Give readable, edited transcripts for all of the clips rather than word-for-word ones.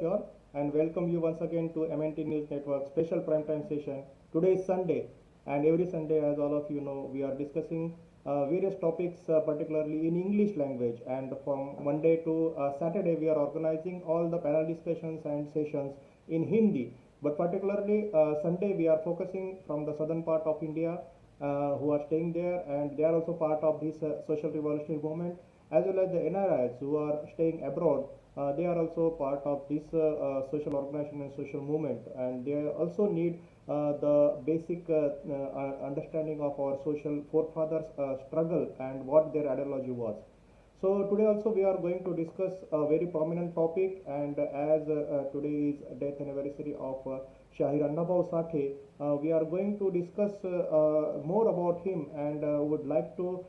Yar, and welcome you once again to MNT News Network special primetime session. Today is Sunday, and every Sunday, as all of you know, we are discussing various topics, particularly in English language. And from Monday to Saturday, we are organizing all the panel discussions and sessions in Hindi. But particularly Sunday, we are focusing from the southern part of India, who are staying there, and they are also part of this social revolutionary movement, as well as the NRIs who are staying abroad. They are also part of this social organization and social movement, and they also need the basic understanding of our social forefathers' struggle and what their ideology was. So today also we are going to discuss a very prominent topic, and as today is death anniversary of Shahir Annabhau Sathe, we are going to discuss more about him, and would like to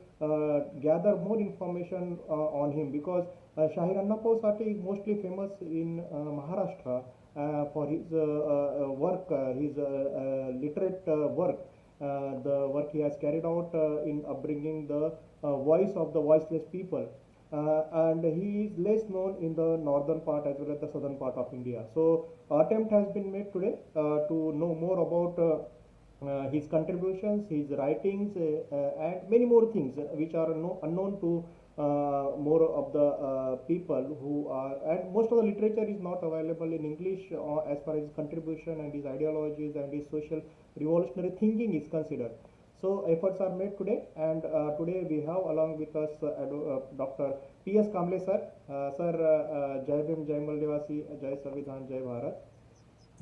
gather more information on him, because Shahir Annabhau Sathe is mostly famous in Maharashtra for his work, his literate work, the work he has carried out in upbringing the voice of the voiceless people. And he is less known in the northern part as well as the southern part of India. So attempt has been made today to know more about his contributions, his writings, and many more things which are unknown to more of the people who are, and most of the literature is not available in English as far as his contribution and his ideologies and his social revolutionary thinking is considered. So efforts are made today, and today we have along with us Dr. P.S. Kamble sir. Jai Bhim, Jai Maldivasi, Jai Samvidhan, Jai Bharat,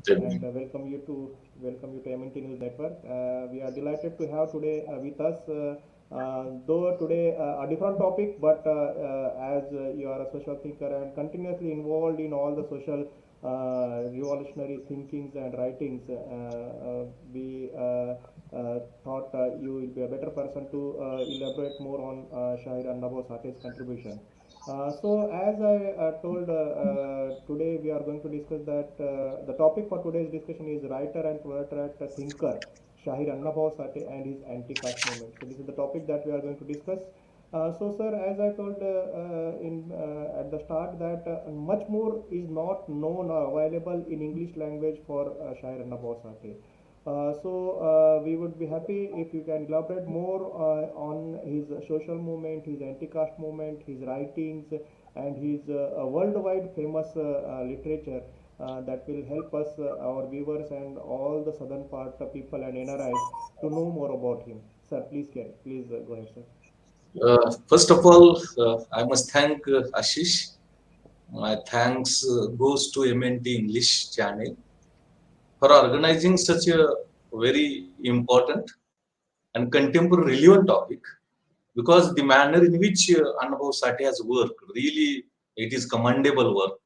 and welcome you to MNT News Network. We are delighted to have today with us, though today a different topic, but as you are a social thinker and continuously involved in all the social revolutionary thinkings and writings, we thought you will be a better person to elaborate more on Shahir Annabhau Sathe's contribution. So as I told, today we are going to discuss that the topic for today's discussion is writer and proletariat thinker Shahir Annabhau Sathe and his anti-caste movement. So this is the topic that we are going to discuss. So sir, as I told at the start, that much more is not known or available in English language for Shahir Annabhau Sathe. So we would be happy if you can elaborate more on his social movement, his anti-caste movement, his writings, and his worldwide famous literature that will help us, our viewers, and all the southern part people and NRIs to know more about him. Sir, please go ahead, sir. First of all, I must thank Ashish. My thanks goes to MNT-English channel for organizing such a very important and contemporary relevant topic, because the manner in which Annabhau Sathe has worked, really it is commendable work.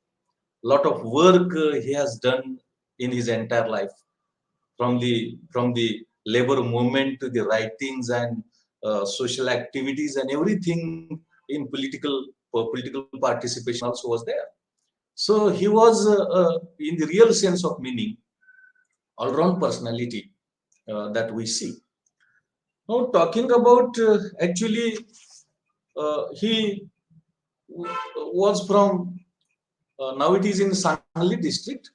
Lot of work he has done in his entire life, from the labor movement to the writings and social activities and everything in political participation also was there. So he was in the real sense of meaning all-round personality that we see. Now talking about actually he was from now it is in Sangli district.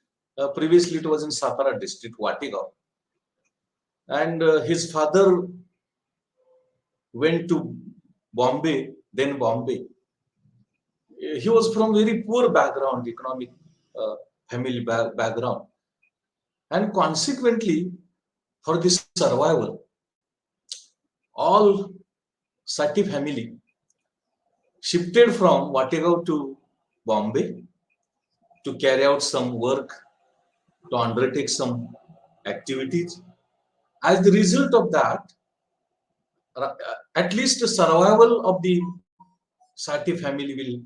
Previously it was in Satara district, Wategaon. And his father went to Bombay, then Bombay. He was from very poor background, economic family background. And consequently, for this survival, all Sathe family shifted from Wategaon to Bombay to carry out some work, to undertake some activities. As the result of that, at least the survival of the Sathe family will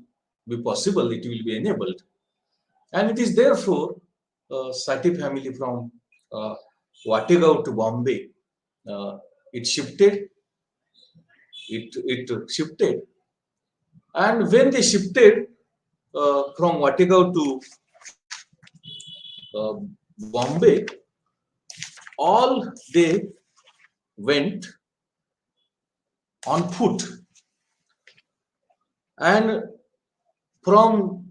be possible, it will be enabled. And it is therefore Sathe family from Wategaon to Bombay, it shifted. It shifted, and when they shifted from Wategaon to Bombay, all they went on foot, and from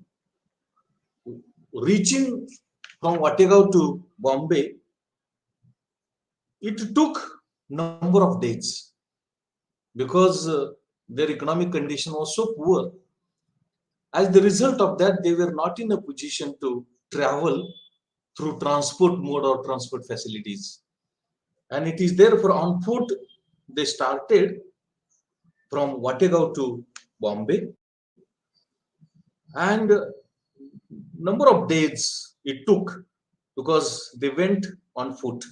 reaching from Wategaon to Bombay, it took number of days because their economic condition was so poor. As the result of that, they were not in a position to travel through transport mode or transport facilities. And it is therefore on foot they started from Wategaon to Bombay. And number of days it took because they went on foot.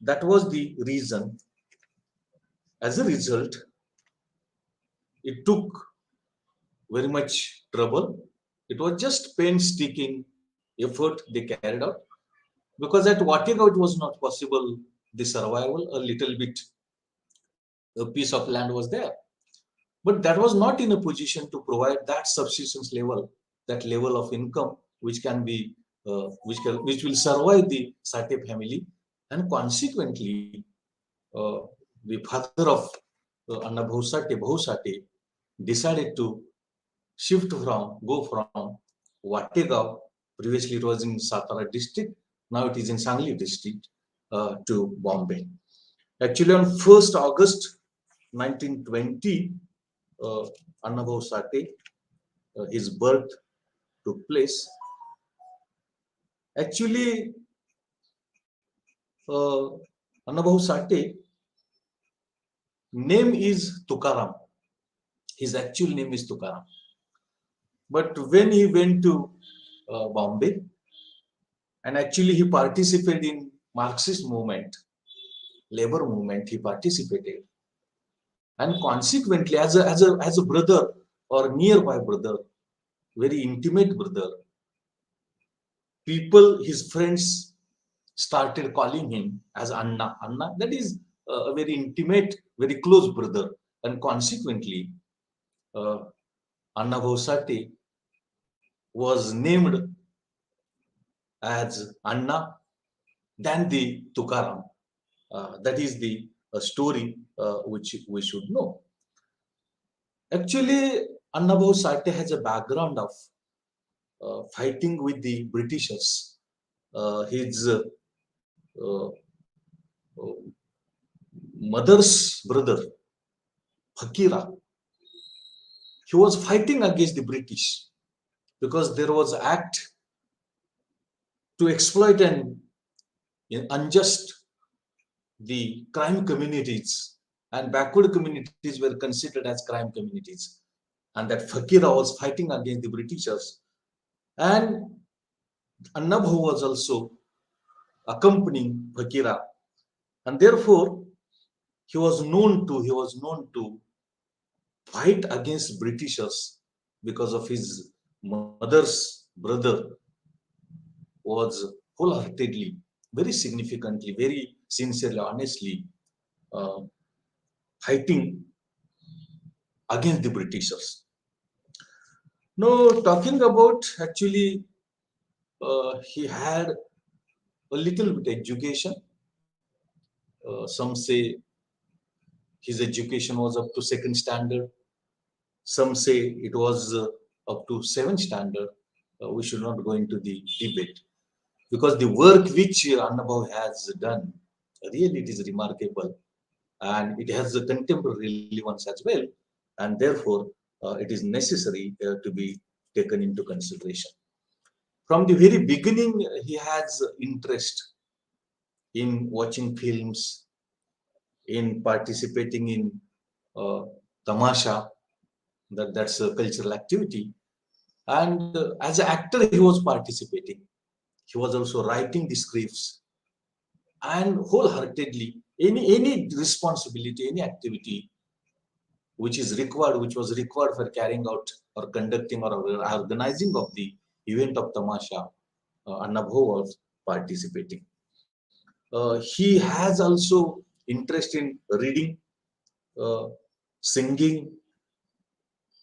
That was the reason. As a result, it took very much trouble. It was just painstaking effort they carried out because at Wategaon it was not possible the survival. A little bit a piece of land was there, but that was not in a position to provide that subsistence level, that level of income which can be which will survive the Sathe family, and consequently the father of Annabhau Sathe, Bhau Sathe, decided to go from Wategaon, previously it was in Satara district, now it is in Sangli district, to Bombay. Actually on 1st August 1920, Annabhau Sathe, his birth took place. Actually, Annabhau Sathe name is Tukaram. His actual name is Tukaram. But when he went to Bombay, and actually he participated in Marxist movement, labor movement, he participated. And consequently, as a brother or nearby brother, very intimate brother, people, his friends, started calling him as Anna. Anna, that is a very intimate, very close brother. And consequently, uh, Annabhau Sathe was named as Anna than the Tukaram. That is the story which we should know. Actually, Annabhau Sathe has a background of fighting with the Britishers. His mother's brother, Fakira, he was fighting against the British because there was an act to exploit and unjust the crime communities, and backward communities were considered as crime communities, and that Fakira was fighting against the Britishers, and Annabhau was also accompanying Fakira, and therefore he was known to fight against Britishers because of his mother's brother was wholeheartedly, very significantly, very sincerely, honestly uh, fighting against the Britishers. Now, talking about actually, he had a little bit education. Some say his education was up to second standard. Some say it was up to seventh standard. We should not go into the debate because the work which Annabhau has done, really it is remarkable, and it has a contemporary relevance as well, and therefore it is necessary to be taken into consideration. From the very beginning, he has interest in watching films, in participating in uh, tamasha, that's a cultural activity, and as an actor he was participating. He was also writing the scripts, and wholeheartedly any responsibility, any activity which was required for carrying out or conducting or organizing of the event of tamasha, Annabhau was participating. He has also interest in reading, uh, singing,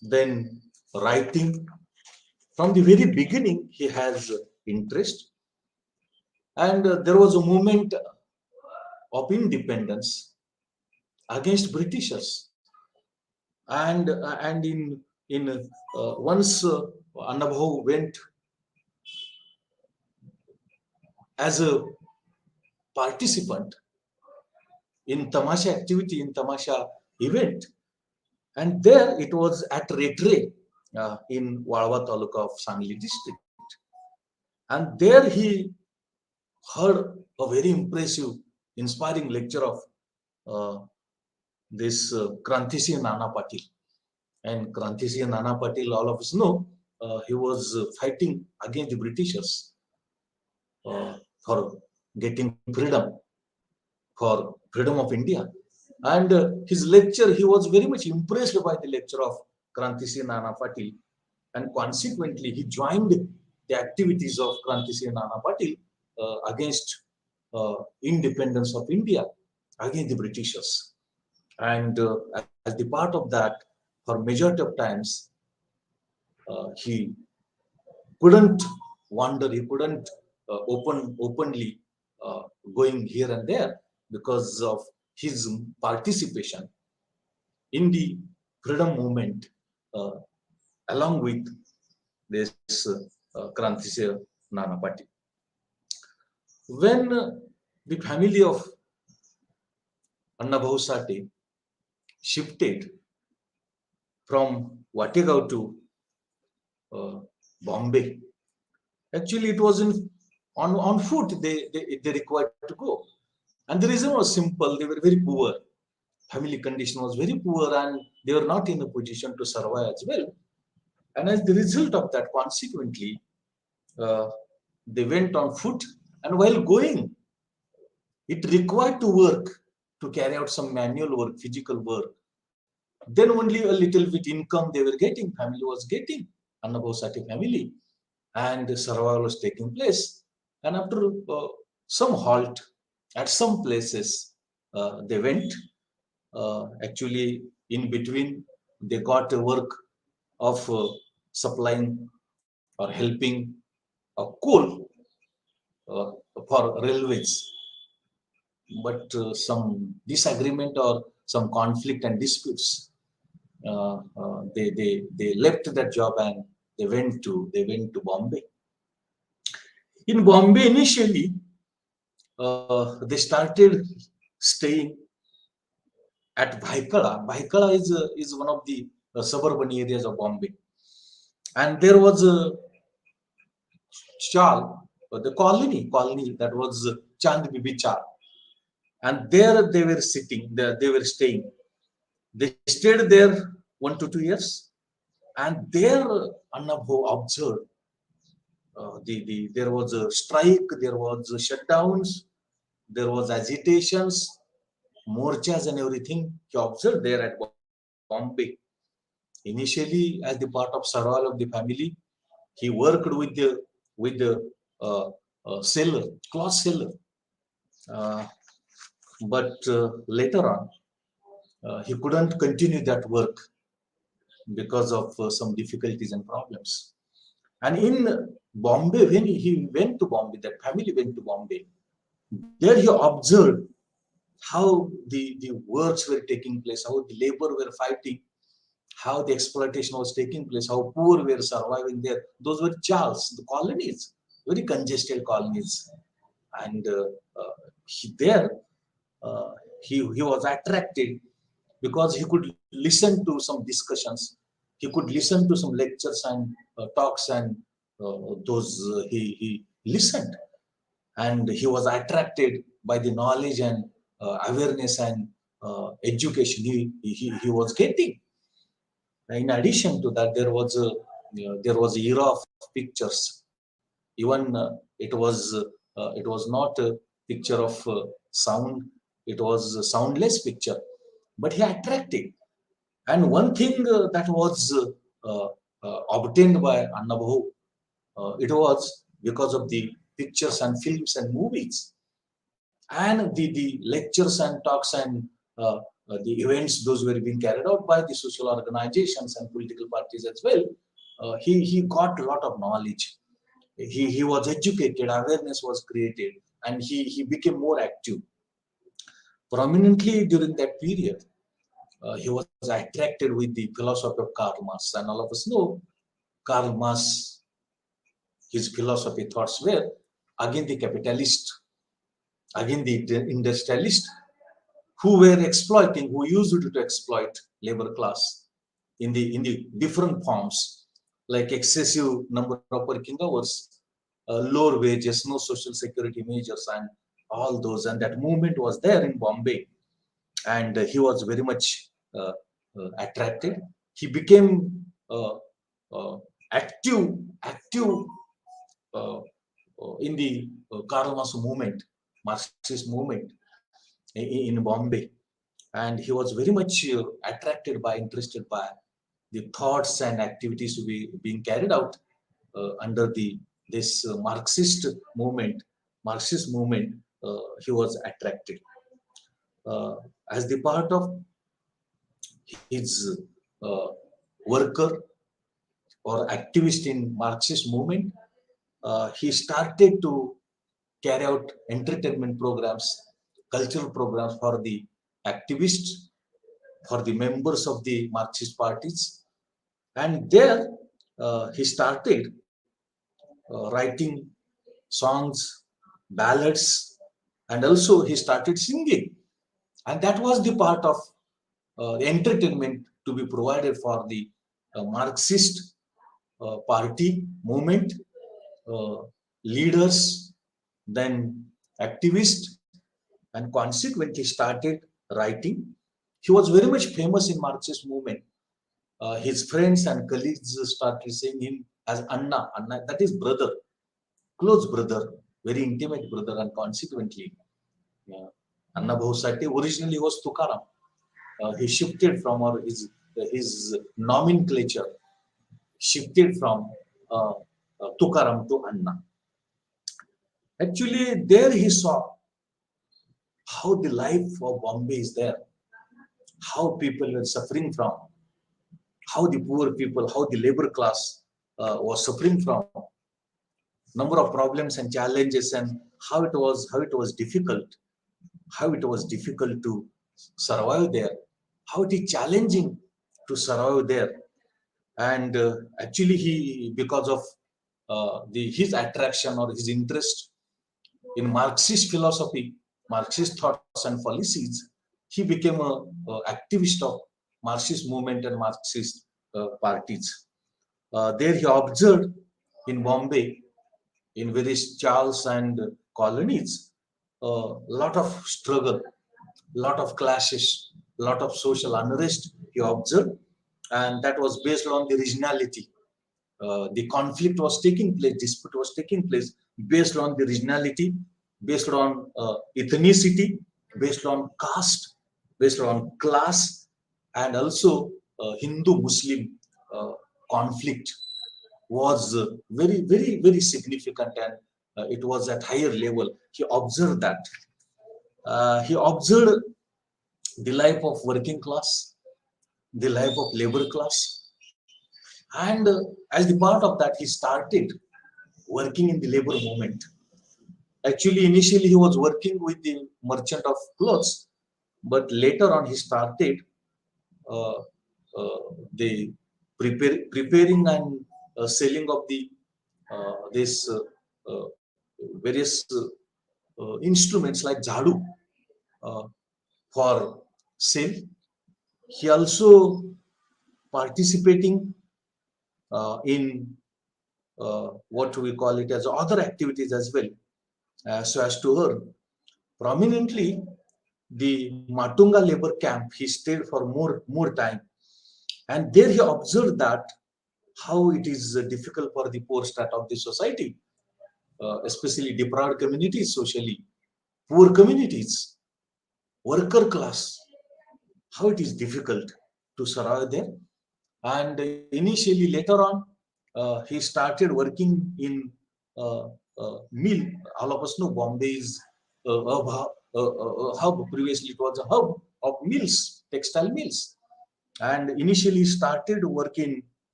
then writing. From the very beginning, he has interest, and there was a movement of independence against Britishers, and in once Annabhau went as a participant in Tamasha activity, in Tamasha event. And there it was at Retre in Walwa Taluka of Sangli district. And there he heard a very impressive, inspiring lecture of this Krantisi Nana Patil. And Krantisi Nana Patil, all of us know, he was fighting against the Britishers for getting freedom of India. And his lecture, he was very much impressed by the lecture of Krantisi Nana Patil. And consequently, he joined the activities of Krantisi Nana Patil against independence of India, against the Britishers. And as the part of that, for majority of times, he couldn't wander, he couldn't openly going here and there because of his participation in the freedom movement along with this Krantisi Nana Patil. When the family of Annabhau Sathe shifted from Wategaon to Bombay, actually it was on foot they required to go. And the reason was simple, they were very poor. Family condition was very poor and they were not in a position to survive as well. And as the result of that, consequently, they went on foot, and while going, it required to work, to carry out some manual work, physical work. Then only a little bit income they were getting, family was getting, Annabhau Sathe family, and survival was taking place. And after some halt at some places, they went. Actually, in between, they got a work of supplying or helping coal for railways. But some disagreement or some conflict and disputes, they left that job and they went to Bombay. In Bombay, initially, they started staying at Bhaikala. Bhaikala is one of the suburban areas of Bombay. And there was a chal, the colony that was Chand Bibi Chal. And there they were sitting, they were staying. They stayed there 1 to 2 years. And there Annabhau observed there was a strike, there was shutdowns, there was agitations, morchas and everything. He observed there at Bombay. Initially, as the part of survival of the family, he worked with the seller, cloth seller. But later on, he couldn't continue that work because of some difficulties and problems. And in Bombay, when he went to Bombay, that family went to Bombay, there he observed how the works were taking place, how the labor were fighting, how the exploitation was taking place, how poor were surviving there. Those were chals, the colonies, very congested colonies. And he was attracted because he could listen to some discussions, he could listen to some lectures and talks, and he listened, and he was attracted by the knowledge and awareness and education he was getting. In addition to that, there was a era of pictures. Even it was not a picture of sound; it was a soundless picture. But he attracted, and one thing that was obtained by Annabhau, it was because of the pictures and films and movies, and the lectures and talks and the events those were being carried out by the social organizations and political parties as well. He got a lot of knowledge. He was educated, awareness was created, and he became more active. Prominently during that period, he was attracted with the philosophy of Karl Marx, and all of us know Karl Marx, his philosophy thoughts were against the capitalist, against the industrialist, who were exploiting, who used to exploit labor class in the different forms, like excessive number of working hours, lower wages, no social security measures, and all those. And that movement was there in Bombay, and he was very much attracted. He became active uh, in the Karl Marx movement, Marxist movement in Bombay, and he was very much attracted by, interested by the thoughts and activities to be being carried out under this Marxist movement. He was attracted as the part of his worker or activist in Marxist movement. He started to carry out entertainment programs, cultural programs for the activists, for the members of the Marxist parties. And there he started writing songs, ballads, and also he started singing. And that was the part of entertainment to be provided for the Marxist party movement, uh, leaders, then activists, and consequently started writing. He was very much famous in Marxist movement. His friends and colleagues started saying him as Anna. Anna, that is brother, close brother, very intimate brother, and consequently, Annabhau Sathe originally was Tukaram. He shifted from, or his nomenclature shifted from Tukaram to Anna. Actually, there he saw how the life of Bombay is there, how people were suffering from, how the poor people, how the labor class was suffering from, number of problems and challenges, and how it was difficult to survive there, how it is challenging to survive there. And actually, he, because of his attraction or his interest in Marxist philosophy, Marxist thoughts and policies, he became a activist of Marxist movement and Marxist parties. There he observed in Bombay, in various Charles and colonies, a lot of struggle, lot of clashes, lot of social unrest he observed, and that was based on the regionality. The conflict was taking place, dispute was taking place based on the regionality, based on ethnicity, based on caste, based on class, and also Hindu-Muslim conflict was very significant, and it was at higher level. He observed that. He observed the life of working class, the life of labor class, and as the part of that, he started working in the labor movement. Actually, initially he was working with the merchant of clothes, but later on he started uh, the preparing and selling of the this various instruments like jhadu uh, for sale. He also participating in what we call it as other activities as well, so as to earn. Prominently, the Matunga labor camp, he stayed for more time, and there he observed that how it is difficult for the poor strata of the society, especially deprived communities, socially poor communities, worker class, how it is difficult to survive there. And initially, later on, he started working in mill. All of us know Bombay is a hub. Previously, it was a hub of mills, textile mills. And initially, he started working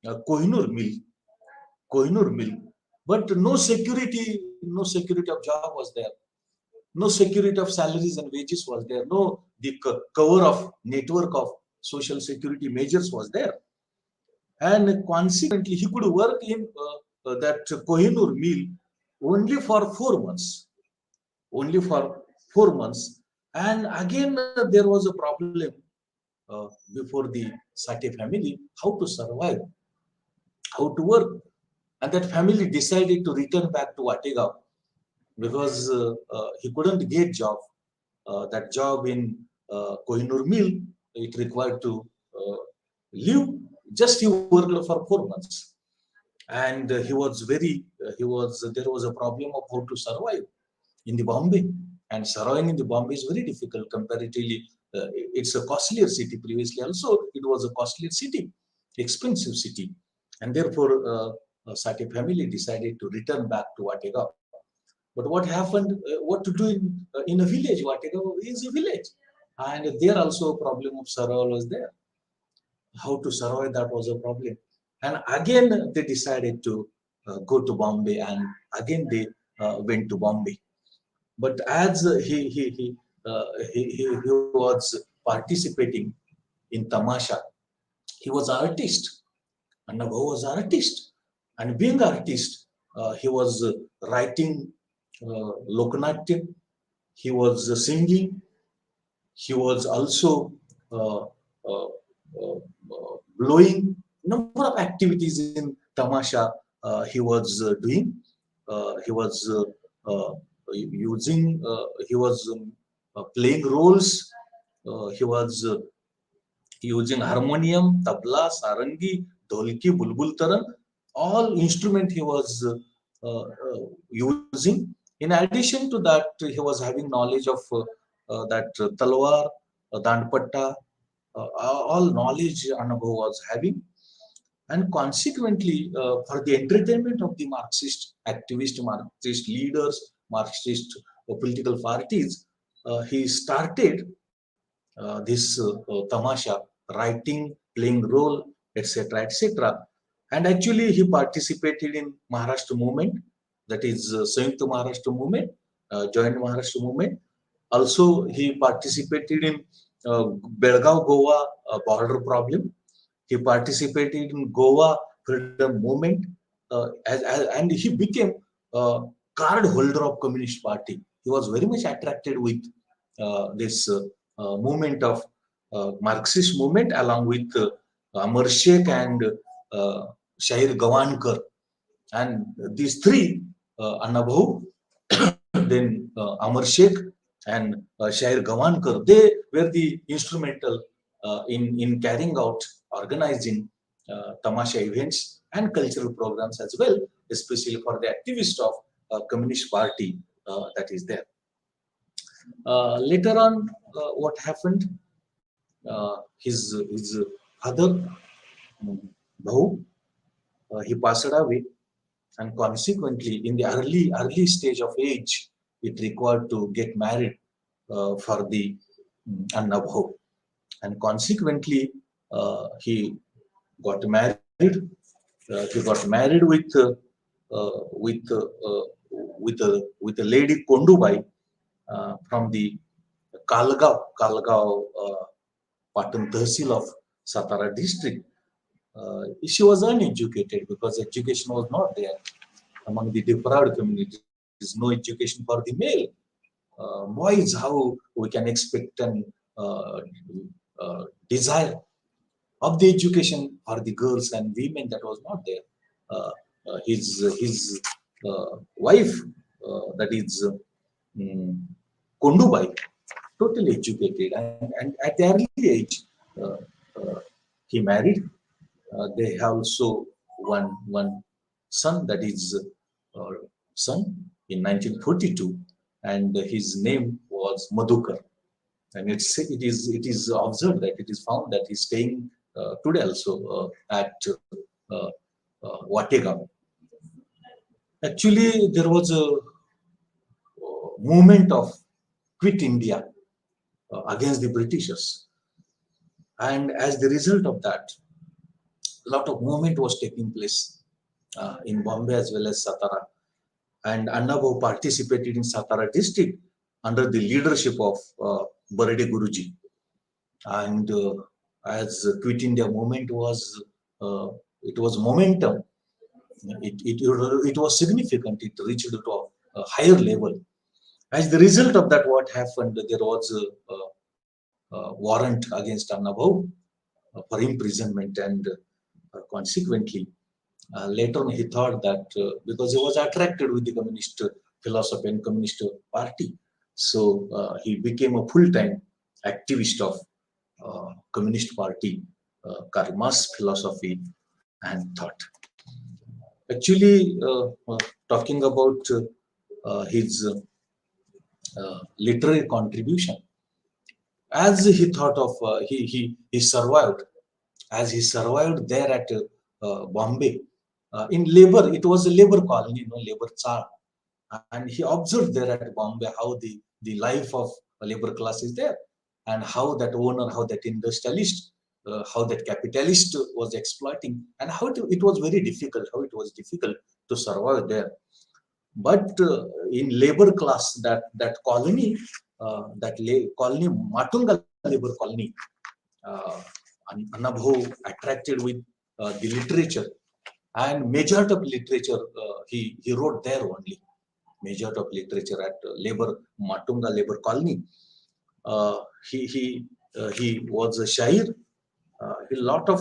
Kohinoor mill. But no security of job was there. No security of salaries and wages was there. No, the cover of network of social security measures was there. And consequently, he could work in that Kohinoor mill only for 4 months, only for 4 months. And again, there was a problem before the Sathe family, how to survive, how to work. And that family decided to return back to Vategaon because he couldn't get job. That job in Kohinoor mill, it required to live. Just he worked for 4 months, and there was a problem of how to survive in the Bombay, and surviving in the Bombay is very difficult comparatively. It's a costlier city. Previously, also it was a costlier city, expensive city, and therefore Sathe family decided to return back to Vategaon. But what happened? What to do in a village? Vategaon is a village, and there also a problem of survival was there. How to survive, that was a problem. And again they decided to go to Bombay, and again they went to Bombay. But as he was participating in tamasha, he was an artist. Annabhau was an artist, and being an artist, he was writing Loknatya, he was singing, he was also uh, uh, blowing number of activities in tamasha. He was doing. He was using. He was playing roles. He was using harmonium, tabla, sarangi, dholki, bulbul taran, all instrument he was using. In addition to that, he was having knowledge of that talwar, dandpatta, all knowledge Anubhav was having. And consequently, for the entertainment of the Marxist activist, Marxist leaders, Marxist political parties, he started this tamasha, writing, playing role, etc., etc. And actually, he participated in Maharashtra movement, that is Sanyukta Maharashtra movement, joint Maharashtra movement. Also, he participated in Belgaum Goa border problem. He participated in Goa freedom movement, and he became a card holder of Communist Party. He was very much attracted with this movement of Marxist movement, along with Amar Sheikh and Shahir Gawankar. And these three, Annabhau, then Amar Sheikh and Shahir Gawankar, they were the instrumental in carrying out, organizing tamasha events and cultural programs as well, especially for the activists of Communist Party that is there. Later on, what happened? His father, Bhau, he passed away, and consequently, in the early stage of age, it required to get married for the Annabhau, and consequently, he got married. He got married with with a lady Kondubai from the Kalgaon Patan Tehsil of Satara district. She was uneducated because education was not there among the deprived communities. No education for the male. Boys, how we can expect an desire of the education for the girls and women, that was not there. His wife, that is Kondubai, totally educated, and at the early age, uh, uh, he married. They have also one son, that is uh, son in 1942, and his name was Madhukar. And it is observed that it is found that he's staying today also at uh, Vategaon. Actually, there was a movement of quit India against the Britishers, and as the result of that, a lot of movement was taking place in Bombay as well as Satara. And Annabhau participated in Satara district under the leadership of Barade Guruji. And as Quit India movement was, it was momentum. it was significant. It reached to a higher level. As the result of that, what happened? There was a warrant against Annabhau for imprisonment, and consequently, later on he thought that because he was attracted with the communist philosophy and communist party, so he became a full-time activist of communist party, Karl Marx philosophy and thought. Actually, talking about his literary contribution, as he thought of he survived, as he survived there at Bombay in labor. It was a labor colony, labor char, and he observed there at Bombay how the life of a labor class is there, and how that owner, how that industrialist, how that capitalist was exploiting, and how it was very difficult, how it was difficult to survive there. But in labor class, that colony, colony, Matunga labor colony, uh, Annabhau attracted with the literature, and majority of literature he wrote there only. Majority of literature at labor Matunga labor colony. Uh, he was a Shahir. A lot of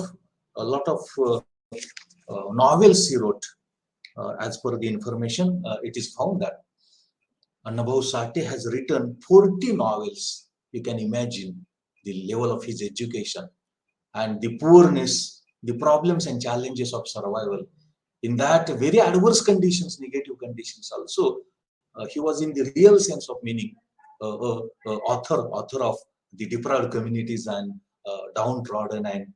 novels he wrote. As per the information, it is found that Annabhau Sathe has written 40 novels. You can imagine the level of his education and the poorness, the problems and challenges of survival. In that very adverse conditions, negative conditions also, he was in the real sense of meaning author of the deprived communities and downtrodden and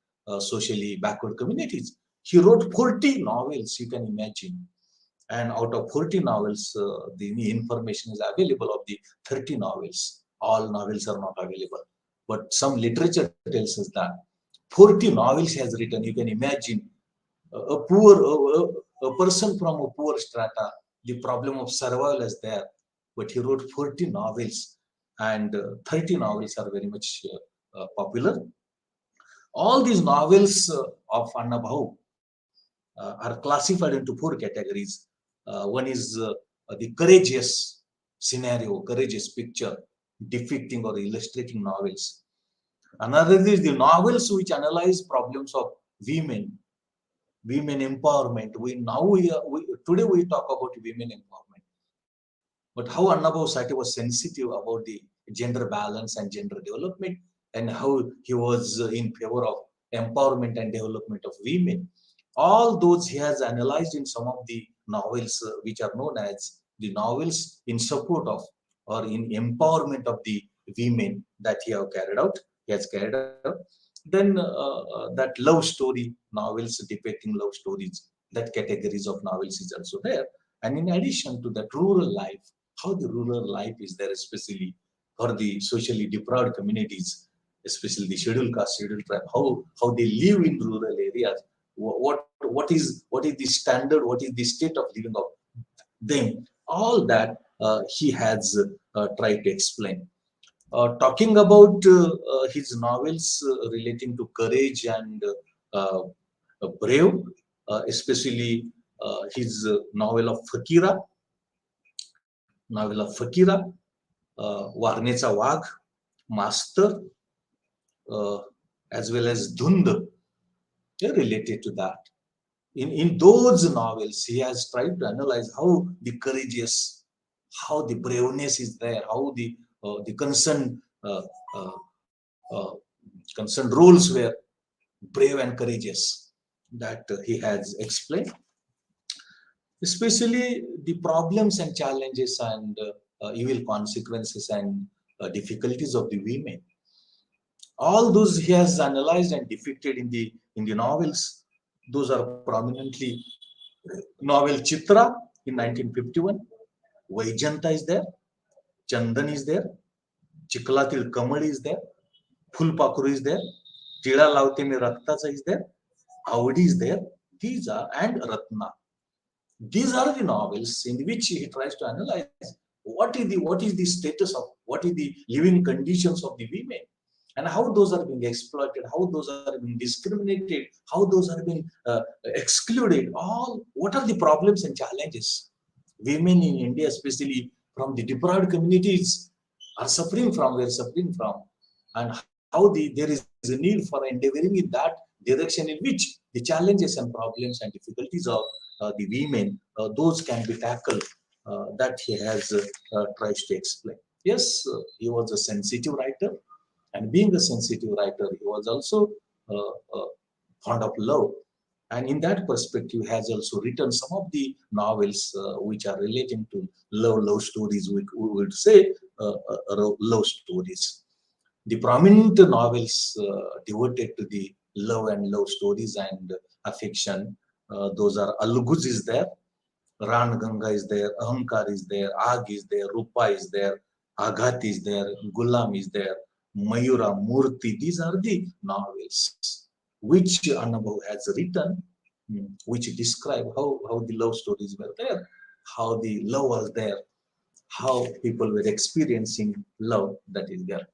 socially backward communities. He wrote 40 novels, you can imagine. And out of 40 novels, the information is available of the 30 novels. All novels are not available. But some literature tells us that 40 novels he has written. You can imagine a person from a poor strata, the problem of survival is there. But he wrote 40 novels, and 30 novels are very much popular. All these novels of Annabhau are classified into 4 categories. One is the courageous scenario, courageous picture, depicting or illustrating novels. Another is the novels which analyze problems of women empowerment. Today we talk about women empowerment, but how Annabhau Sathe was sensitive about the gender balance and gender development, and how he was in favor of empowerment and development of women. All those he has analyzed in some of the novels which are known as the novels in support of or in empowerment of the women that he has carried out. Then that love story novels depicting love stories, that categories of novels is also there. And in addition to that, rural life, how the rural life is there, especially for the socially deprived communities, especially the scheduled caste, scheduled tribe, how they live in rural areas. What is the standard? What is the state of living of them? All that he has tried to explain. Talking about his novels relating to courage and uh, brave, especially his novel of Fakira, Warnecha Wagh, Master, uh, as well as Dhund, related to that. In those novels, he has tried to analyze how the courageous, how the braveness is there, how the uh, uh, uh, concerned roles were brave and courageous, that he has explained, especially the problems and challenges and evil consequences and difficulties of the women. All those he has analyzed and depicted in the novels. Those are prominently novel Chitra in 1951. Vaijanta is there, Chandan is there, Chiklatil Kamal is there, Fulpakuru is there, Tira Lavte Me Raktacha is there, Avadi is there. These are, and Ratna. These are the novels in which he tries to analyze what is the status of, what is the living conditions of the women, and how those are being exploited, how those are being discriminated, how those are being excluded. All what are the problems and challenges women in India, especially from the deprived communities, are suffering from. We're suffering from, and how there is a need for endeavoring in that direction in which the challenges and problems and difficulties of the women, those can be tackled. That he has tries to explain. Yes, he was a sensitive writer, and being a sensitive writer, he was also fond of love. And in that perspective, has also written some of the novels which are relating to love stories. We would say love stories. The prominent novels devoted to the love stories and affection. Those are Aluguz is there, Ran Ganga is there, Ahankar is there, Ag is there, Rupa is there, Aghat is there, Gulam is there, Mayura, Murti. These are the novels which Annabhau has written, which describe how the love stories were there, how the love was there, how people were experiencing love that is there.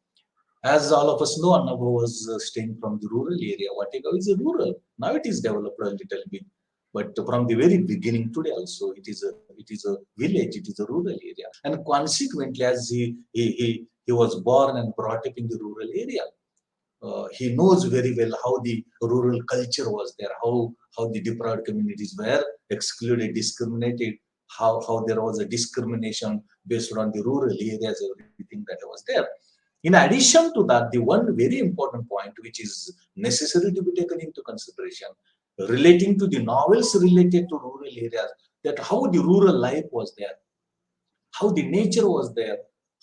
As all of us know, Annabhau was staying from the rural area. Vatigau is a rural. Now it is developed a little bit. But from the very beginning today also, it is a village, it is a rural area. And consequently, as he was born and brought up in the rural area, he knows very well how the rural culture was there, how the deprived communities were excluded, discriminated, how there was a discrimination based on the rural areas, everything that was there. In addition to that, the one very important point which is necessary to be taken into consideration relating to the novels related to rural areas, that how the rural life was there, how the nature was there,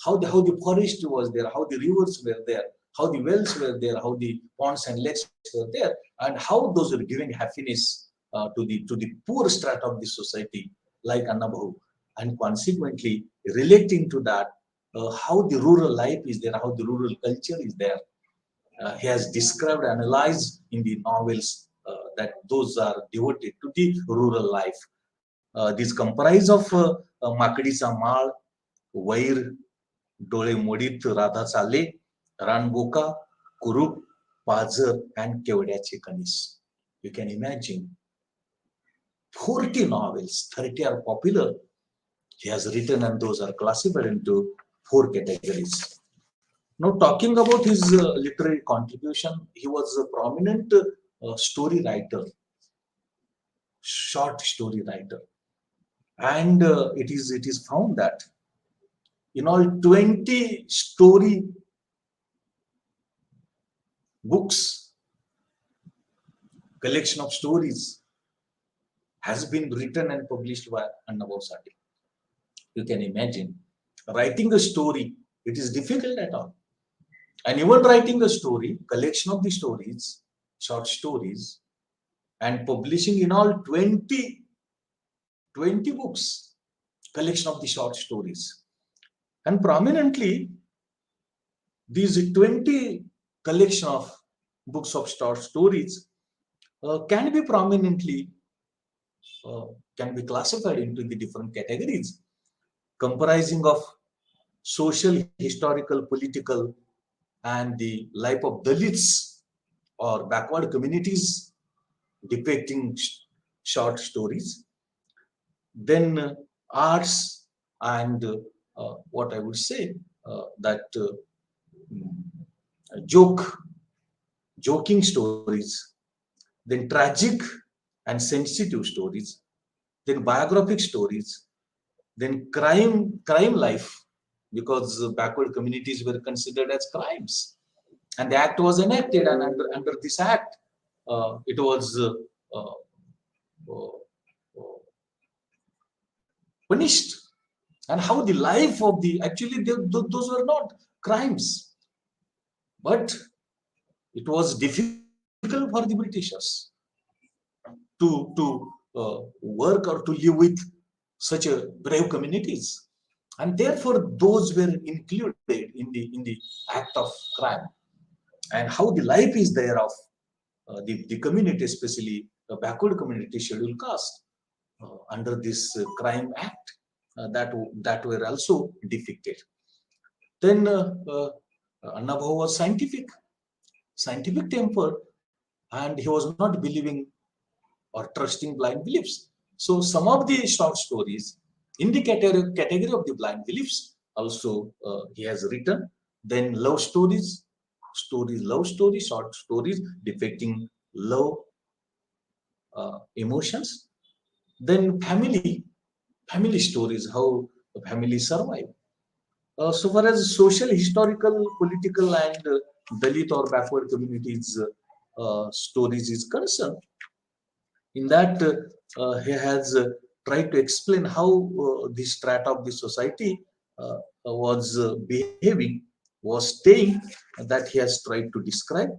how the forest was there, how the rivers were there, how the wells were there, how the ponds and lakes were there, and how those were giving happiness to the poor strata of the society, like Annabhau, and consequently relating to that, how the rural life is there, how the rural culture is there. He has described, analyzed in the novels that those are devoted to the rural life. These comprise of Makdीचा माळ, वैर, डोळे मोडीत राधा चाले, रानबोका, कुरूप, पाझर, and केवड्याचे कणीस. You can imagine 40 novels, 30 are popular. He has written, and those are classified into 4 categories. Now, talking about his literary contribution, he was a prominent story writer, short story writer, and it is found that in all 20 story books, collection of stories has been written and published by Annabhau Sathe. You can imagine writing a story; it is difficult at all. And even writing a story, collection of the stories, short stories, and publishing in all 20 books, collection of the short stories. And prominently, these 20 collection of books of short stories can be prominently can be classified into the different categories, comprising of social, historical, political, and the life of Dalits or backward communities depicting short stories. Then arts and what I would say that joking stories, then tragic and sensitive stories, then biographic stories, then crime life, because backward communities were considered as crimes, and the act was enacted, and under this act, it was punished, and how the life of the actually those were not crimes, but it was difficult for the Britishers to work or to live with such a brave communities, and therefore those were included in the act of crime, and how the life is there of the community, especially the backward community, scheduled caste, under this crime act, that were also depicted. Then Annabhau was scientific. scientific temper, and he was not believing or trusting blind beliefs. So some of the short stories in the category of the blind beliefs also he has written. Then love stories, love stories, short stories depicting love emotions. Then family stories, how the family survive. So far as social, historical, political, and Dalit or backward communities stories is concerned, in that he has tried to explain how the strata of the society was behaving, was staying, that he has tried to describe,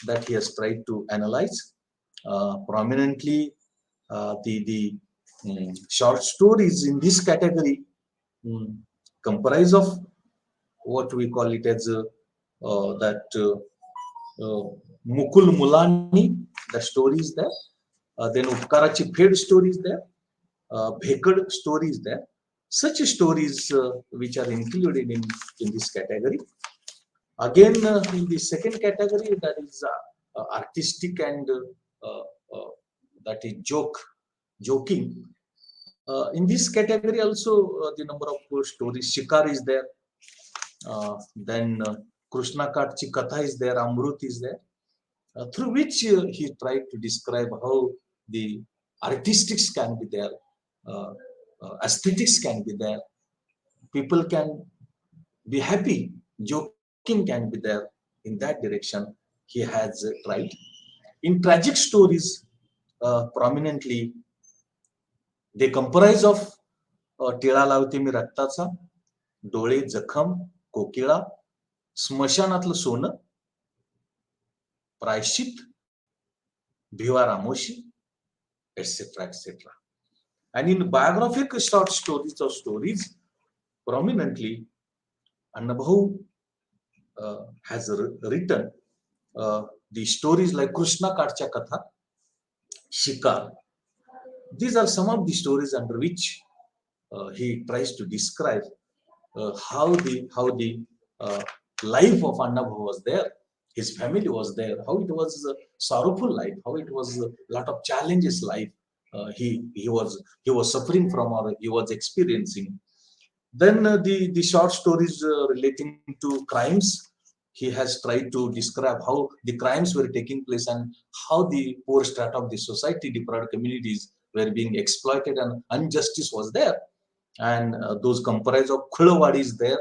that he has tried to analyze. Prominently, the short stories in this category mm, comprise of what we call it as that Mukul Mulani, the story is there. Then Upkarachi Phed story is there. Bhekad story is there. Such stories which are included in this category. Again, in the second category, that is artistic and that is joking. In this category also, the number of stories, Shikar is there. Then Krishna Katchi Katha is there, Amrut is there, through which he tried to describe how the artistics can be there, uh, aesthetics can be there, people can be happy, joking can be there. In that direction, he has tried. In tragic stories, prominently, they comprise of टिळा लावते मी रक्ताचा, डोळे जखम, कोकिळा, स्मशानातलं सोनं, प्रायश्चित, Bhiva Ramoshi, etc., etc. And in biographic short stories, prominently, Annabhau has written the stories like Krishna Katcha Katha, Shikar. These are some of the stories under which he tries to describe how the uh, life of Annabhau was there, his family was there, how it was a sorrowful life, how it was a lot of challenges life he was suffering from or he was experiencing. Then the short stories relating to crimes, he has tried to describe how the crimes were taking place and how the poor strata of the society, deprived communities were being exploited and injustice was there. And those comprise of Khulawadi is there,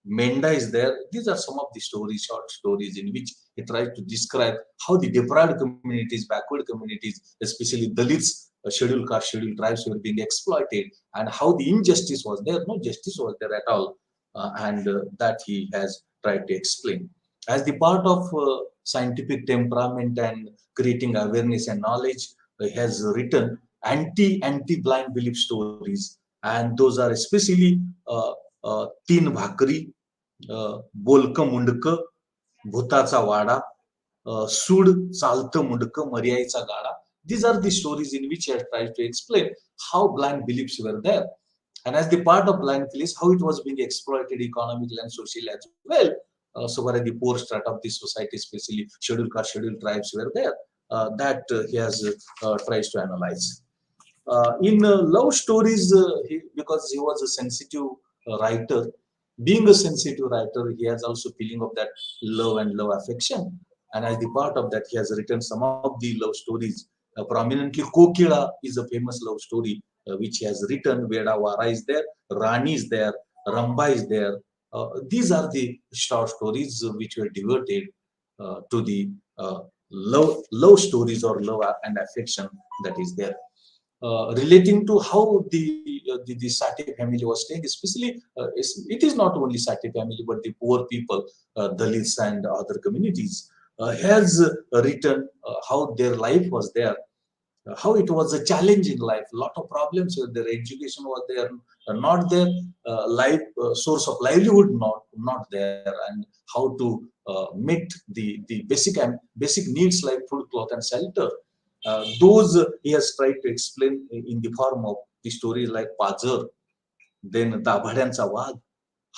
Menda is there. These are some of the stories, short stories, in which he tries to describe how the deprived communities, backward communities, especially Dalits, scheduled caste, scheduled tribes were being exploited, and how the injustice was there. No justice was there at all, and that he has tried to explain. As the part of scientific temperament and creating awareness and knowledge, he has written anti-blind belief stories, and those are especially तीन भाकरी, बोलक मुंडक, भूताचा वाडा, सूड चालतं मुंडक, मर्यायचा गाडा. These are the stories in which I tried to explain how blind beliefs were there. And as the part of blind beliefs, how it was being exploited economically and socially as well. So where the poor strata of this society, especially scheduled caste, scheduled tribes were there. That he has tries to analyze. In love stories, because he was a sensitive writer, being a sensitive writer, he has also feeling of that love and love affection. And as the part of that, he has written some of the love stories. Prominently, Kokila is a famous love story which he has written. Veda Vara is there, Rani is there, Ramba is there. These are the short stories which were devoted to the love stories or love and affection that is there. Relating to how the Sathe family was staying, especially it is not only Sathe family but the poor people, Dalits and other communities, has written how their life was there, how it was a challenging life, lot of problems with their education was there, not there, life source of livelihood not there, and how to meet the basic needs like food, cloth, and shelter. Those he has tried to explain in the form of the stories like Pazar, then Dabhadyancha Wad,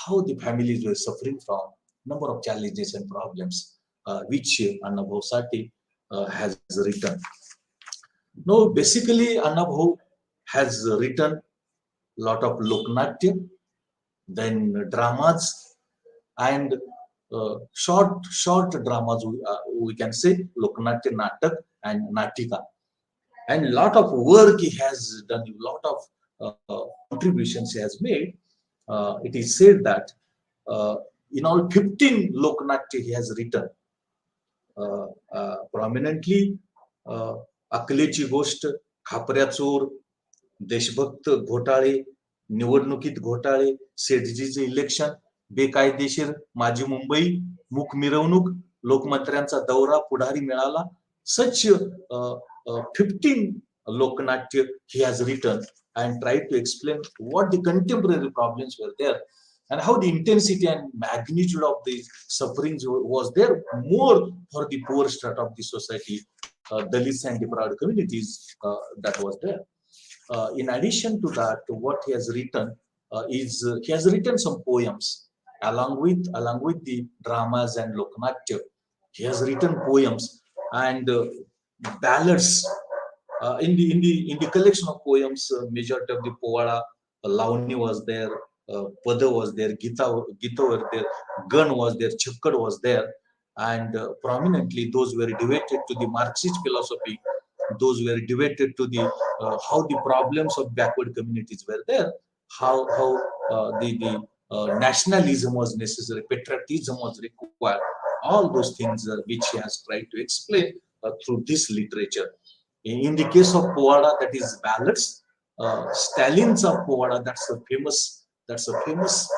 how the families were suffering from number of challenges and problems. which Annabhau Sathe has written. Now, basically, Annabhau has written a lot of Loknatya, then dramas, and short dramas, we can say Loknatya, Natak, and Natika. And a lot of work he has done, a lot of contributions he has made. It is said that in all 15 Loknatya he has written. Prominently अकलेची गोष्ट, खापऱ्या चोर, देशभक्त घोटाळे, निवडणुकीत घोटाळे, सेठजीचे election, बेकायदेशीर माझी मुंबई, मूक मिरवणूक, लोकमंत्र्यांचा दौरा, पुढारी मिळाला. Such 15 Loknatya he has written and tried to explain what the contemporary problems were there and how the intensity and magnitude of the sufferings was there more for the poor strata of the society, Dalits and deprived communities that was there. In addition to that, what he has written is he has written some poems along with the dramas and Loknatya. He has written poems and ballads. In the collection of poems, majority of the Povada, Lavani was there, Pada was there, Gita was there, Gan was there, Chakkad was there, and prominently those were devoted to the Marxist philosophy. Those were devoted to the how the problems of backward communities were there, how the nationalism was necessary, patriotism was required. All those things which he has tried to explain through this literature. In the case of Povada, that is ballads. Stalin's of Povada, that's a famous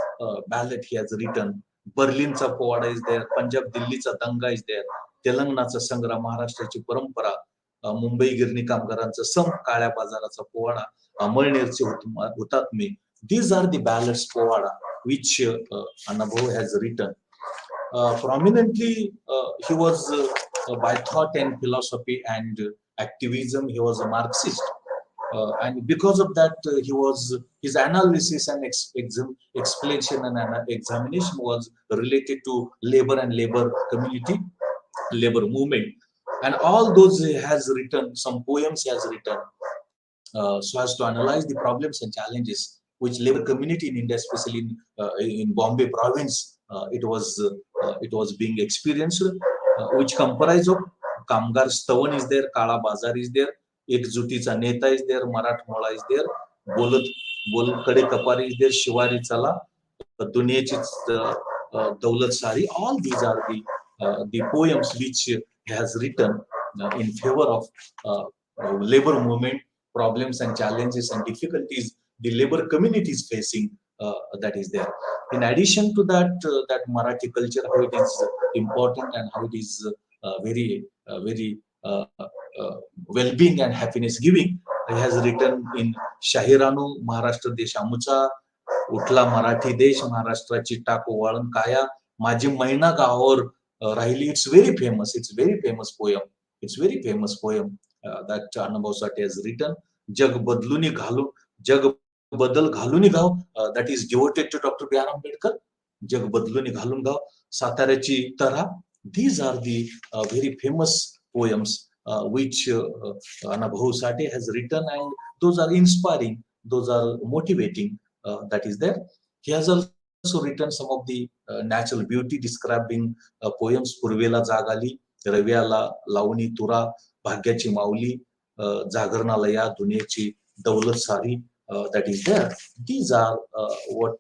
ballad he has written. Berlin's of Povada is there. Punjab Delhi's Danga is there. Telanganaचा संग्राम, महाराष्ट्राची परंपरा, मुंबई गिरणी कामगारांचा सम, काळ्या बाजाराचा powada, अमळनेरचे हुतात्मे. These are the ballads Povada which Annabhau has written. Prominently, he was by thought and philosophy and activism, he was a Marxist. And because of that, his analysis and explanation and examination was related to labor and labor community, labor movement. And all those he has written, some poems he has written, so as to analyze the problems and challenges which labor community in India, especially in Bombay province, it was being experienced, which comprise of Kamgar Stavan is there, Kala Bazar is there, Ekjuticha Neta is there, Marathwada is there, Bolat Kade Kapari is there, Shivari Chala, Duniyachi Daulat Sari. All these are the poems which he has written in favor of labor movement, problems and challenges and difficulties the labor community is facing, that is there. In addition to that, that Marathi culture, how it is important and how it is very well-being and happiness giving, he has written in Shahir Annabhau, Maharashtra Desh Amucha, Utla Marathi Desh, Maharashtraची टाको वाळण काया, माझी मैना गावावर राहिली. It's very famous. It's very famous poem. It's very famous poem that Annabhau Sathe has written. जग बदलूनी घालू, जग बदल घालूनी गाव, that is devoted to Dr. B.R. Ambedkar. जग बदलूनी घालून गाव, साताऱ्याची तरा. These are the very famous poems which Annabhau Sathe has written, and those are inspiring, those are motivating, that is there. He has also written some of the natural beauty describing poems, Purvela Jagali, Ravyala Lavani Tura, Bhagyachi Mauli, Jagarnala Ya, Dunyachi Daulat Sari, that is there. These are what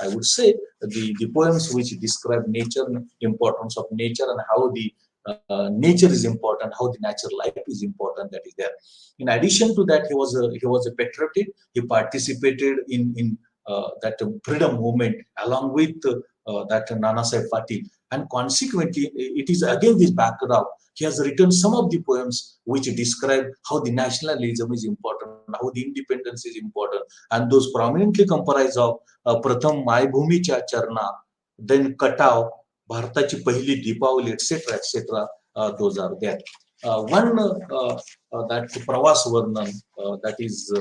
I would say the poems which describe nature, importance of nature, and how the nature is important, how the natural life is important, that is there. In addition to that, he was a patriot. He participated in that freedom movement along with that Nanasaheb Patil, and consequently, it is again this background. He has written some of the poems which describe how the nationalism is important, how the independence is important, and those prominently comprise of Pratham Maybhumicha Charna, then Katav, Bharatachi Pahili Deepavali, etc., etc. Those are there. One that Pravas Varnan, that is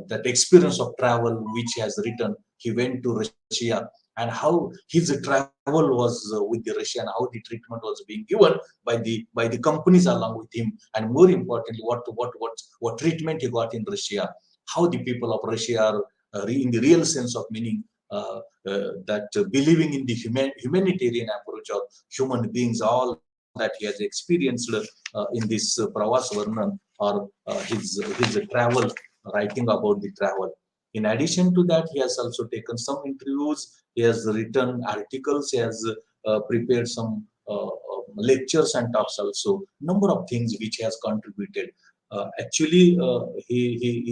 that experience of travel which he has written. He went to Russia and how his travel was with the Russia, and how the treatment was being given by the companies along with him, and more importantly, what treatment he got in Russia, how the people of Russia are in the real sense of meaning that believing in the humanitarian approach of human beings, all that he has experienced in this Pravas Varnan, or his travel, writing about the travel. In addition to that, he has also taken some interviews, he has written articles, he has prepared some lectures and talks also, number of things which he has contributed. He,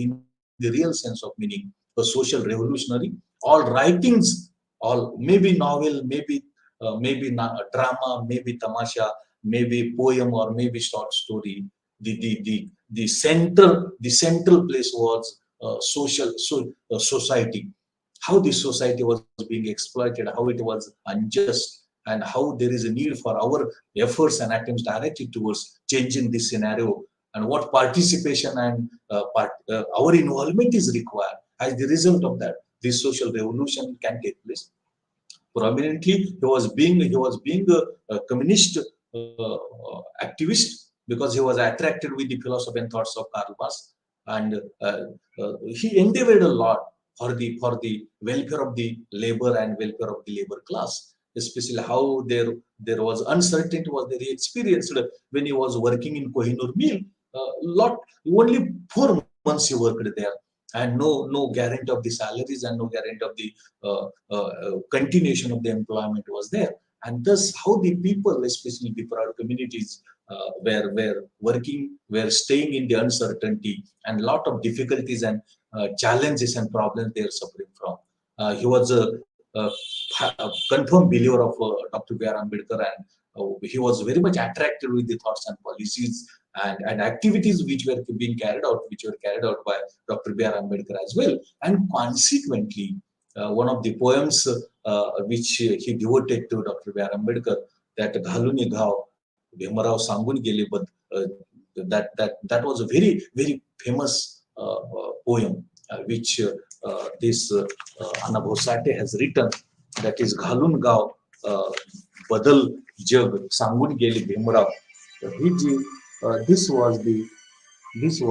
in the real sense of meaning, a social revolutionary. All writings, all maybe novel, maybe drama, maybe tamasha, maybe poem, or maybe short story. The central place was society, how the society was being exploited, how it was unjust, and how there is a need for our efforts and attempts directed towards changing this scenario, and what participation and our involvement is required. As the result of that, this social revolution can take place. Prominently, he was being a communist activist, because he was attracted with the philosophy and thoughts of Karl Marx, and he endeavored a lot for the welfare of the labor and welfare of the labor class, especially how there was uncertainty was there. He experienced when he was working in Kohinoor mill, lot only 4 months he worked there, and no guarantee of the salaries, and no guarantee of the continuation of the employment was there. And thus how the people, especially the proud communities, were working, were staying in the uncertainty, and lot of difficulties and challenges and problems they are suffering from. He was a confirmed believer of Dr. B.R. Ambedkar, and he was very much attracted with the thoughts and policies and activities which were carried out by Dr. B.R. Ambedkar as well. And consequently, one of the poems which he devoted to Dr. B.R. Ambedkar, that Ghaluni Ghav, Bhimrao Sangun Gele, but that was a very famous poem which this Annabhau Sathe has written. That is Ghalun Gav Badal Jag Sangun Gele Bhimrao. This was the this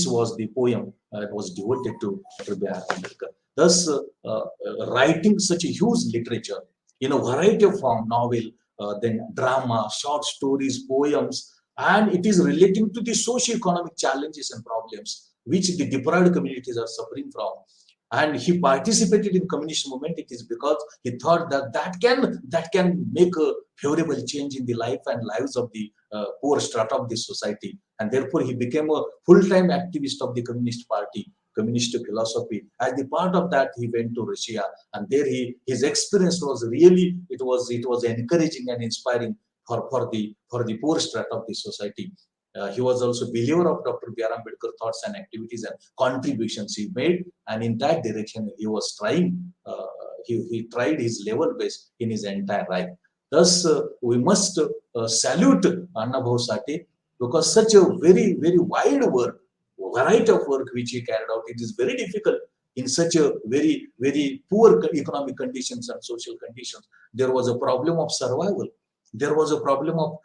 was the poem that was devoted to Dr. B.R. Ambedkar. Thus, writing such a huge literature in a variety of form, novel, then drama, short stories, poems, and it is relating to the socio-economic challenges and problems which the deprived communities are suffering from. And he participated in communist movement. It is because he thought that can make a favorable change in the life and lives of the poor strata of the society. And therefore he became a full-time activist of the Communist Party, communist philosophy. As the part of that, he went to Russia, and there his experience was really, it was encouraging and inspiring for the poor strata of the society. He was also believer of Dr. B.R. Ambedkar thoughts and activities and contributions he made, and in that direction he was trying. He tried his level best in his entire life. Thus, we must salute Annabhau Sathe, because such a very wide work, variety of work which he carried out, it is very difficult in such a very poor economic conditions and social conditions. There was a problem of survival. There was a problem of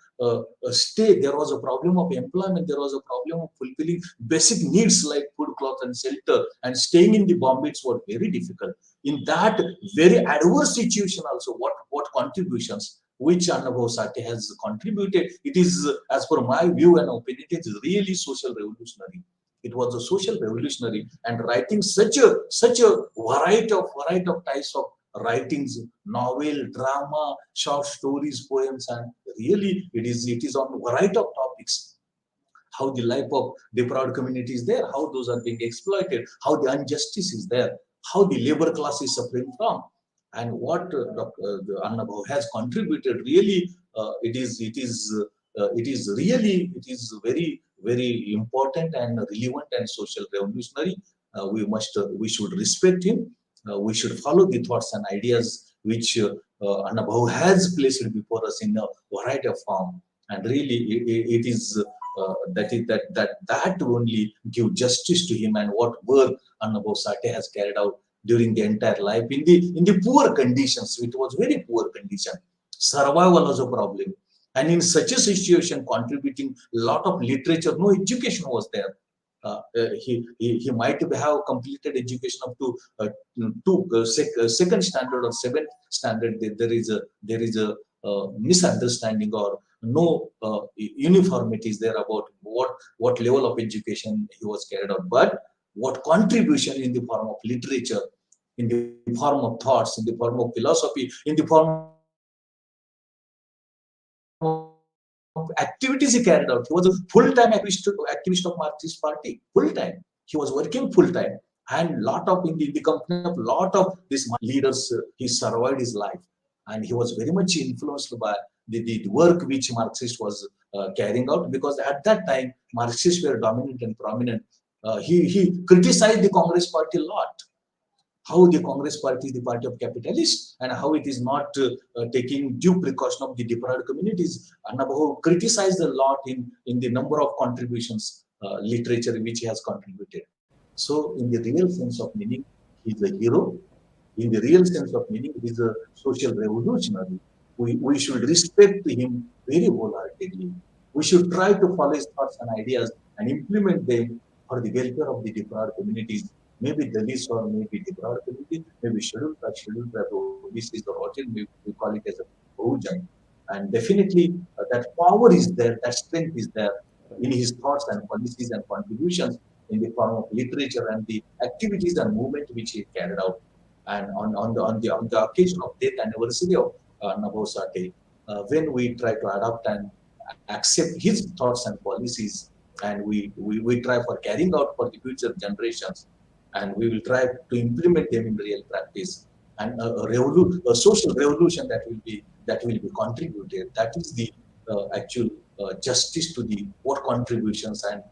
stay, there was a problem of employment, there was a problem of fulfilling basic needs like food, cloth, and shelter, and staying in the Bombays was very difficult. In that very adverse situation also, what contributions which Annabhau Sathe has contributed, it is, as per my view and opinion, it is really social revolutionary. It was a social revolutionary, and writing such a variety of types of writings, novel, drama, short stories, poems, and really it is on a variety of topics. How the life of deprived community is there, how those are being exploited, how the injustice is there, how the labor class is suffering from, and what Annabhau has contributed. Really, it is very important and relevant and social revolutionary. We should respect him. We should follow the thoughts and ideas which Annabhau has placed before us in a variety of form. and really it is that only give justice to him and what work Annabhau Sathe has carried out during the entire life in the poor conditions. It was very poor condition. Survival was a problem, and in such a situation, contributing a lot of literature. No education was there. He might have completed education up to second standard or seventh standard. There is a misunderstanding or no uniformities there about what level of education he was carried out, but what contribution in the form of literature, in the form of thoughts, in the form of philosophy, in the form of activities he carried out. He was a full-time activist of Marxist Party, full-time. He was working full-time, and lot of in the company of lot of this leaders, he survived his life, and he was very much influenced by the work which Marxist was carrying out, because at that time Marxists were dominant and prominent. He criticized the Congress Party a lot, how the Congress Party is the party of capitalists and how it is not taking due precaution of the deprived communities. Annabhau criticized a lot in the number of contributions, literature which he has contributed. So, in the real sense of meaning, he is a hero. In the real sense of meaning, he is a social revolutionary. We should respect him very wholeheartedly. We should try to follow his thoughts and ideas and implement them for the welfare of the deprived communities, maybe Dalits or maybe deprived community, maybe scheduled tribe, OBCs or whatever we call it as a Bahujan. And definitely that power is there, that strength is there in his thoughts and policies and contributions in the form of literature and the activities and movement which he carried out. And on the occasion of death anniversary of Annabhau Sathe, when we try to adopt and accept his thoughts and policies, and we try for carrying out for the future generations, and we will try to implement them in real practice, and a social revolution that will be contributed. That is the actual justice to the what contributions and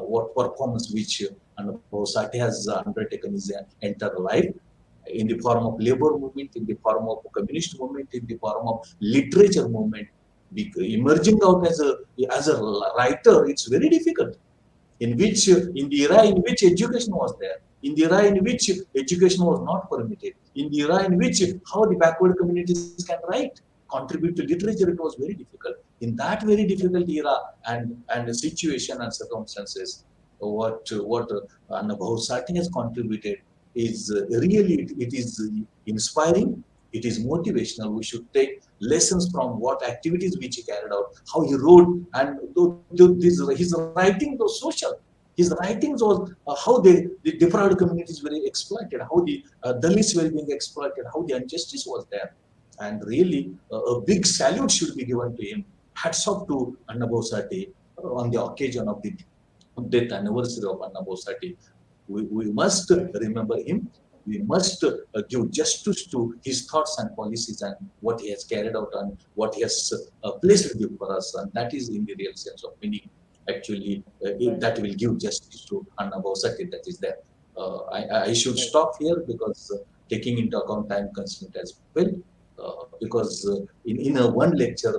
what performance which Annabhau Sathe has undertaken his entire life, in the form of labor movement, in the form of communist movement, in the form of literature movement. Emerging out as a writer, it's very difficult. In the era in which education was there, in the era in which education was not permitted, in the era in which how the backward communities can write, contribute to literature, it was very difficult. In that very difficult era and situation and circumstances, what Annabhau Sathe has contributed is really it is inspiring. It is motivational. We should take lessons from what activities which he carried out, how he wrote, and his writing was social. His writings was how the deprived communities were exploited, how the Dalits were being exploited, how the injustice was there. And really, a big salute should be given to him. Hats off to Annabhau Sathe on the occasion of the death anniversary of Annabhau Sathe. We must remember him. We must give justice to his thoughts and policies and what he has carried out and what he has placed before us. And that is in the real sense of meaning. Actually, that will give justice to Annabhau Sathe that is there. I should stop here because taking into account time constraint as well. Because in a one lecture,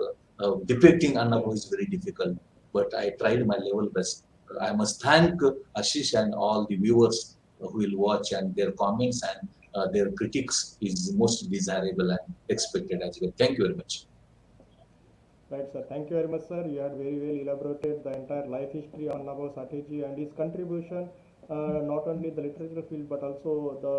depicting Annabhau is very difficult. But I tried my level best. I must thank Ashish and all the viewers who will watch, and their comments and their critiques is most desirable and expected as well. Thank you very much. Right, sir. Thank you very much, sir. You had very well elaborated the entire life history of Annabhau Sathe and his contribution, not only in the literature field but also the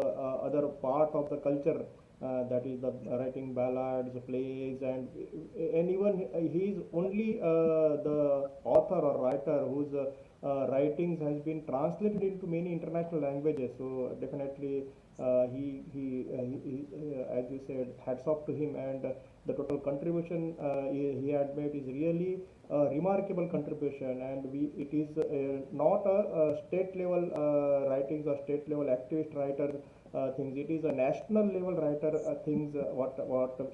other part of the culture, that is the writing ballads, plays, and even he is only the author or writer whose writings has been translated into many international languages. So definitely, as you said, hats off to him, and the total contribution he had made is really a remarkable contribution. And it is not a state level writings or state level activist writer things. It is a national level writer things what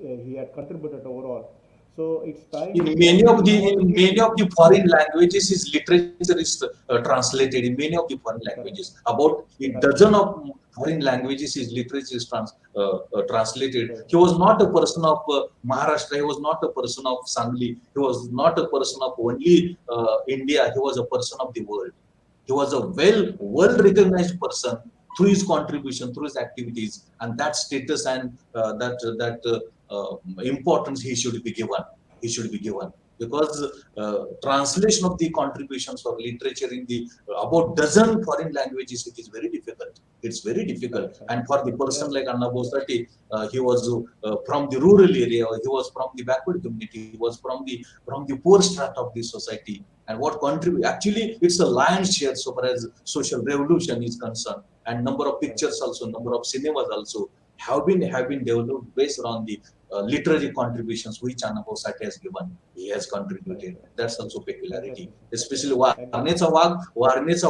he had contributed overall. So it's time In we many come of to the know in history. many of the foreign languages, his literature is translated in many of the foreign Correct, languages. About a correct, dozen of foreign languages, his literature is translated. right, He was not a person of Maharashtra. He was not a person of Sangli. He was not a person of only India. He was a person of the world. He was a world recognized person through his contribution, through his activities, and that status and importance he should be given. He should be given because translation of the contributions of literature in the about dozen foreign languages, it is very difficult. It's very difficult, correct, and for the person yes, like Annabhau Sathe, he was from the rural area, he was from the backward community, he was from the poor strata of the society, and what contribute actually it's a lion's share so far as social revolution is concerned, and number of right, pictures also, number of cinemas also have been developed based on the literary contributions which Annabhau Sathe has given. He has right, contributed. right. That's also peculiarity. Exactly, Especially exactly. Warnecha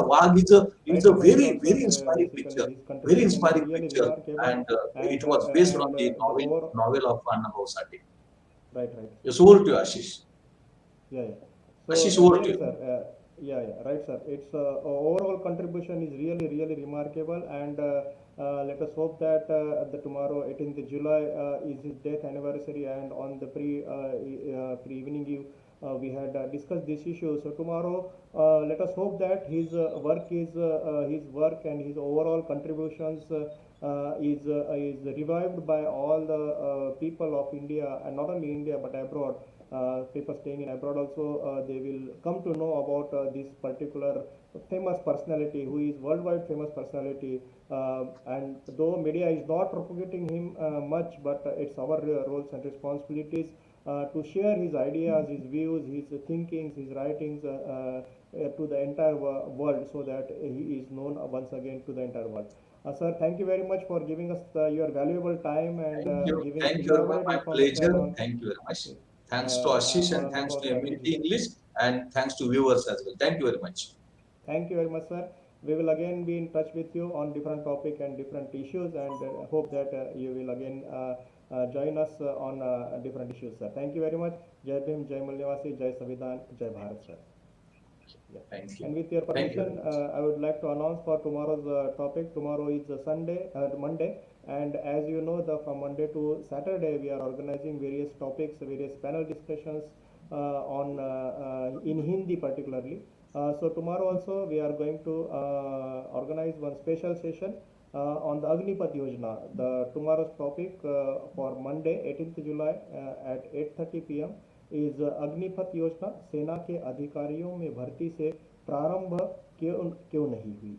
Wagh is a Sacrifice very also, very inspiring basically picture. his Very contribution is inspiring really picture, remarkable, and it and was based on the the over, novel of Annabhau Sathe. right, right. Yes, over to you, Ashish. Yeah, yeah. So Ashish, over to really, you. sir, yeah, yeah, right, sir. Its overall contribution is really, really remarkable, and let us hope that the tomorrow, 18th July, is his death anniversary, and on the pre-evening eve, we had discussed this issue. So tomorrow, let us hope that his work and his overall contributions is revived by all the people of India, and not only India but abroad. People staying in abroad also, they will come to know about this particular famous personality, who is worldwide famous personality, and though media is not propagating him much, but it's our roles and responsibilities to share his ideas, his views, his thinkings, his writings to the entire world, so that he is known once again to the entire world. Sir, thank you very much for giving us your valuable time and Thank you. giving Thank you very much. elaborate My information pleasure. on Thank you very much. Thanks to Ashish and on thanks Annabhau to Sathe. MNT-English and thanks to viewers as well. Thank you very much. Thank you very much, sir. We will again be in touch with you on different topic and different issues, and hope that you will again join us on different issues, sir. Thank you very much. Jai Bhim, Jai Malyavasi, Jai Savidhan, Jai Bharat, sir. Yeah. Thank you. And with your Thank you very permission, much. I would like to announce for tomorrow's topic. Tomorrow is Monday, and as you know, from Monday to Saturday, we are organizing various topics, various panel discussions on in Hindi particularly. So tomorrow also we are going to organize one special session on the Agnipath Yojana. The tomorrow's topic for Monday, 18th July at 8:30 p.m. is Agnipath योजना सेना के अधिकारियों में भर्ती से प्रारंभ क्यों क्यों नहीं हुई.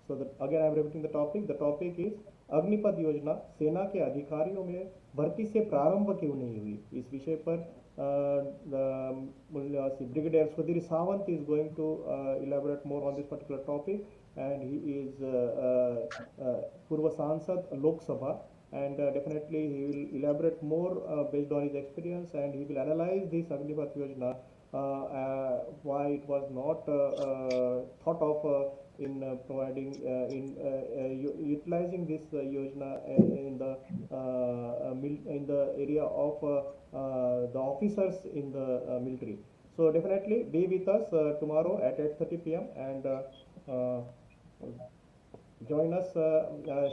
So again I am repeating the topic. The topic is Agnipath योजना सेना के अधिकारियों में भर्ती से प्रारंभ क्यों नहीं हुई. इस विषय पर the Brigadier Sudhir Sawant is going to elaborate more on this particular topic, and he is Purva Sansad Lok Sabha, and definitely he will elaborate more based on his experience, and he will analyze this Agnipath Yojana, why it was not thought of in providing utilizing this Yojana in the area of the officers in the military. So definitely be with us tomorrow at 8:30 p.m. and join us,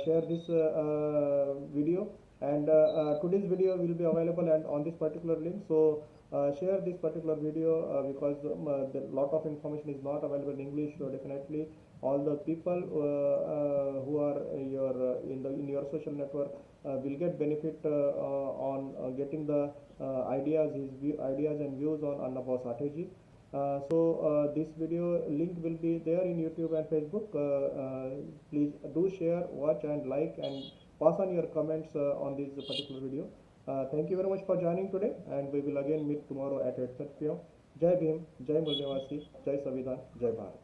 share this video, and today's video will be available and on this particular link. So share this particular video because the lot of information is not available in English. So definitely all the people who are in your social network will get benefit on getting the ideas and views on Annabhau Sathe. This video link will be there in YouTube and Facebook. Please do share, watch, and like, and pass on your comments on this particular video. Thank you very much for joining today, and we will again meet tomorrow at 8:30 p.m. Jai Bhim, Jai Malyavasi, Jai Savidhan, Jai Bharat.